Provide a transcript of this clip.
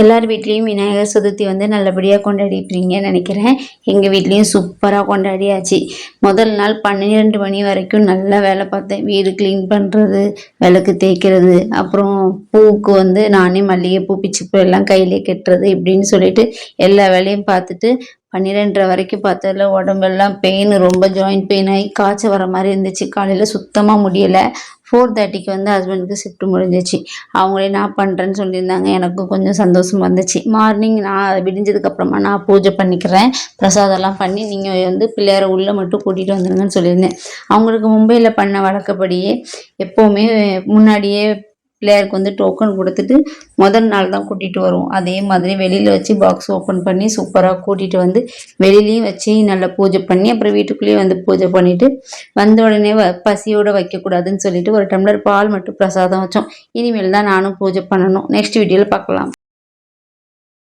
எல்லார் வீட்லேயும் விநாயகர் சதுர்த்தி வந்து நல்லபடியாக கொண்டாடிப்பீங்கன்னு நினைக்கிறேன். எங்கள் வீட்லேயும் சூப்பராக கொண்டாடியாச்சு. முதல் நாள் 12 மணி வரைக்கும் நல்லா வேலை பார்த்தேன். வீடு க்ளீன் பண்ணுறது, விளக்கு தேய்க்கிறது, அப்புறம் பூவுக்கு வந்து நானே மல்லிகைப்பூ பிச்சிப்பூ எல்லாம் கையிலே கட்டுறது இப்படின்னு சொல்லிட்டு எல்லா வேலையும் பார்த்துட்டு 12:30 வரைக்கும் பார்த்ததுல உடம்பெல்லாம் பெயின், ரொம்ப ஜாயிண்ட் பெயின் ஆகி காய்ச்ச வர மாதிரி இருந்துச்சு. காலையில் சுத்தமாக முடியலை. 4:30க்கு வந்து ஹஸ்பண்டுக்கு ஷிஃப்ட் முடிஞ்சிச்சு. அவங்களே நான் பண்ணுறேன்னு சொல்லியிருந்தாங்க. எனக்கும் கொஞ்சம் சந்தோஷம் வந்துச்சு. மார்னிங் நான் விடிஞ்சதுக்கப்புறமா நான் பூஜை பண்ணிக்கிறேன், பிரசாதம்லாம் பண்ணி நீங்கள் வந்து பிள்ளையாரை உள்ளே மட்டும் கூட்டிகிட்டு வந்துடுங்கன்னு சொல்லியிருந்தேன். அவங்களுக்கு மும்பையில் பண்ண வழக்கப்படியே எப்போவுமே முன்னாடியே பிள்ளையாருக்கு வந்து டோக்கன் கொடுத்துட்டு முதல் நாள் தான் கூட்டிகிட்டு வருவோம். அதே மாதிரி வெளியில் வச்சு பாக்ஸ் ஓப்பன் பண்ணி சூப்பராக கூட்டிகிட்டு வந்து வெளியிலையும் வச்சு நல்லா பூஜை பண்ணி அப்புறம் வீட்டுக்குள்ளேயே வந்து பூஜை பண்ணிவிட்டு வந்த உடனே பசியோடு வைக்கக்கூடாதுன்னு சொல்லிட்டு ஒரு டம்ளர் பால் மட்டும் பிரசாதம் வச்சோம். இனிமேல் தான் நானும் பூஜை பண்ணணும். நெக்ஸ்ட் வீடியோவில் பார்க்கலாம்.